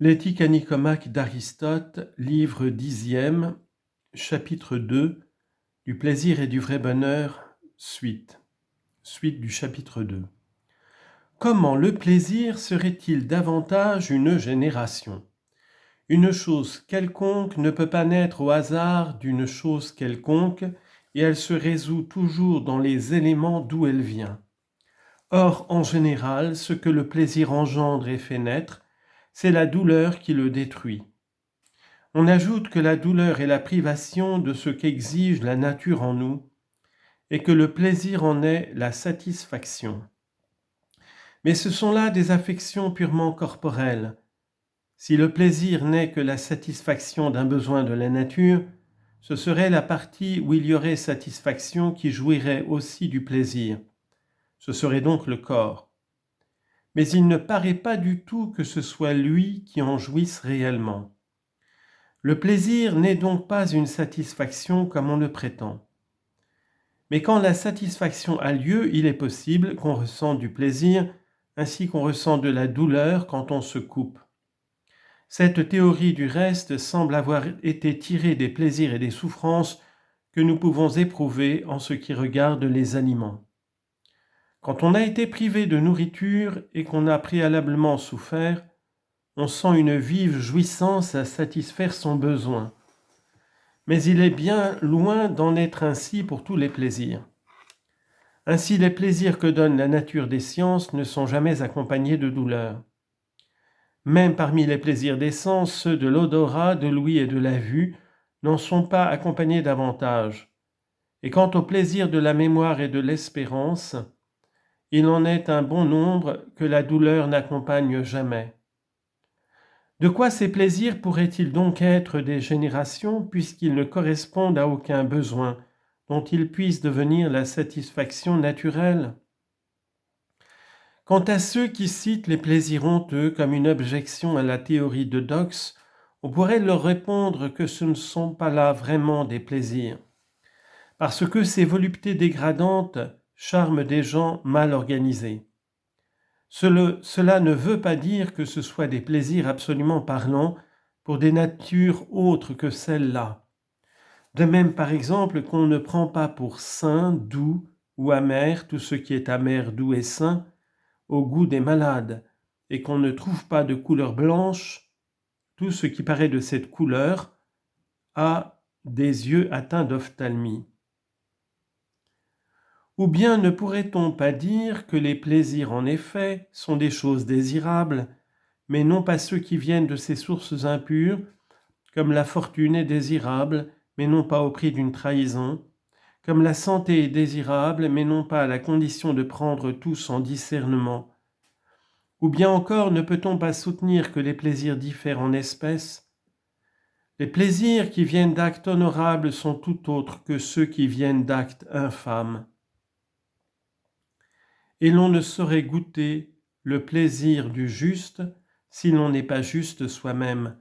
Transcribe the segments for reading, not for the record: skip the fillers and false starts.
L'éthique à Nicomaque d'Aristote, livre 10e, chapitre 2, du plaisir et du vrai bonheur, suite du chapitre 2. Comment le plaisir serait-il davantage une génération ? Une chose quelconque ne peut pas naître au hasard d'une chose quelconque, et elle se résout toujours dans les éléments d'où elle vient. Or, en général, ce que le plaisir engendre et fait naître, c'est la douleur qui le détruit. On ajoute que la douleur est la privation de ce qu'exige la nature en nous, et que le plaisir en est la satisfaction. Mais ce sont là des affections purement corporelles. Si le plaisir n'est que la satisfaction d'un besoin de la nature, ce serait la partie où il y aurait satisfaction qui jouirait aussi du plaisir. Ce serait donc le corps. Mais il ne paraît pas du tout que ce soit lui qui en jouisse réellement. Le plaisir n'est donc pas une satisfaction comme on le prétend. Mais quand la satisfaction a lieu, il est possible qu'on ressente du plaisir, ainsi qu'on ressent de la douleur quand on se coupe. Cette théorie du reste semble avoir été tirée des plaisirs et des souffrances que nous pouvons éprouver en ce qui regarde les aliments. Quand on a été privé de nourriture et qu'on a préalablement souffert, on sent une vive jouissance à satisfaire son besoin. Mais il est bien loin d'en être ainsi pour tous les plaisirs. Ainsi, les plaisirs que donne la nature des sciences ne sont jamais accompagnés de douleur. Même parmi les plaisirs des sens, ceux de l'odorat, de l'ouïe et de la vue n'en sont pas accompagnés davantage. Et quant aux plaisirs de la mémoire et de l'espérance, il en est un bon nombre que la douleur n'accompagne jamais. De quoi ces plaisirs pourraient-ils donc être des générations puisqu'ils ne correspondent à aucun besoin dont ils puissent devenir la satisfaction naturelle ? Quant à ceux qui citent les plaisirs honteux comme une objection à la théorie de Dux, on pourrait leur répondre que ce ne sont pas là vraiment des plaisirs, parce que ces voluptés dégradantes charment des gens mal organisés. Cela ne veut pas dire que ce soit des plaisirs absolument parlant pour des natures autres que celles-là. De même, par exemple, qu'on ne prend pas pour sain, doux ou amer tout ce qui est amer, doux et sain au goût des malades, et qu'on ne trouve pas de couleur blanche tout ce qui paraît de cette couleur a des yeux atteints d'ophtalmie. Ou bien ne pourrait-on pas dire que les plaisirs, en effet, sont des choses désirables, mais non pas ceux qui viennent de ces sources impures, comme la fortune est désirable, mais non pas au prix d'une trahison, comme la santé est désirable, mais non pas à la condition de prendre tout sans discernement. Ou bien encore, ne peut-on pas soutenir que les plaisirs diffèrent en espèces ? Les plaisirs qui viennent d'actes honorables sont tout autres que ceux qui viennent d'actes infâmes. Et l'on ne saurait goûter le plaisir du juste si l'on n'est pas juste soi-même,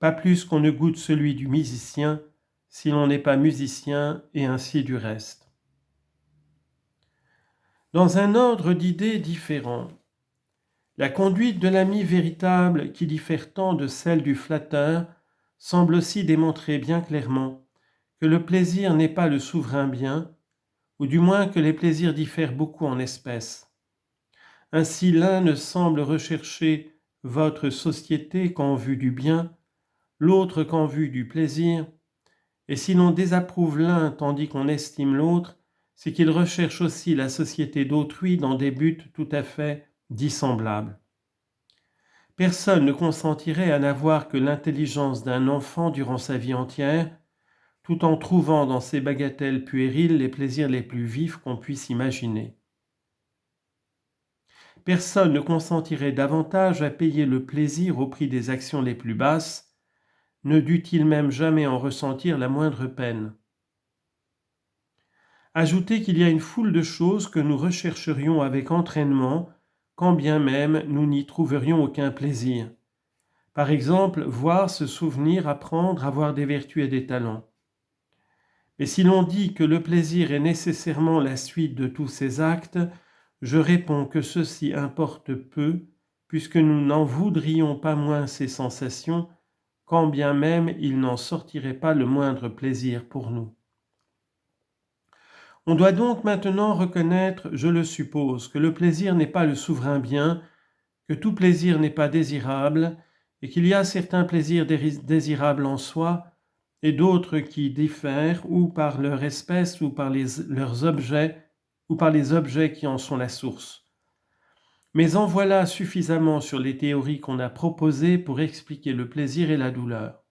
pas plus qu'on ne goûte celui du musicien si l'on n'est pas musicien, et ainsi du reste. Dans un ordre d'idées différent, la conduite de l'ami véritable, qui diffère tant de celle du flatteur, semble aussi démontrer bien clairement que le plaisir n'est pas le souverain bien, ou du moins que les plaisirs diffèrent beaucoup en espèces. Ainsi, l'un ne semble rechercher votre société qu'en vue du bien, l'autre qu'en vue du plaisir, et si l'on désapprouve l'un tandis qu'on estime l'autre, c'est qu'il recherche aussi la société d'autrui dans des buts tout à fait dissemblables. Personne ne consentirait à n'avoir que l'intelligence d'un enfant durant sa vie entière, tout en trouvant dans ces bagatelles puériles les plaisirs les plus vifs qu'on puisse imaginer. Personne ne consentirait davantage à payer le plaisir au prix des actions les plus basses, ne dût-il même jamais en ressentir la moindre peine. Ajoutez qu'il y a une foule de choses que nous rechercherions avec entraînement, quand bien même nous n'y trouverions aucun plaisir. Par exemple, voir, se souvenir, apprendre, avoir des vertus et des talents. Mais si l'on dit que le plaisir est nécessairement la suite de tous ces actes, je réponds que ceci importe peu, puisque nous n'en voudrions pas moins ces sensations, quand bien même il n'en sortirait pas le moindre plaisir pour nous. On doit donc maintenant reconnaître, je le suppose, que le plaisir n'est pas le souverain bien, que tout plaisir n'est pas désirable, et qu'il y a certains plaisirs désirables en soi, et d'autres qui diffèrent ou par leur espèce ou par leurs objets, ou par les objets qui en sont la source. Mais en voilà suffisamment sur les théories qu'on a proposées pour expliquer le plaisir et la douleur.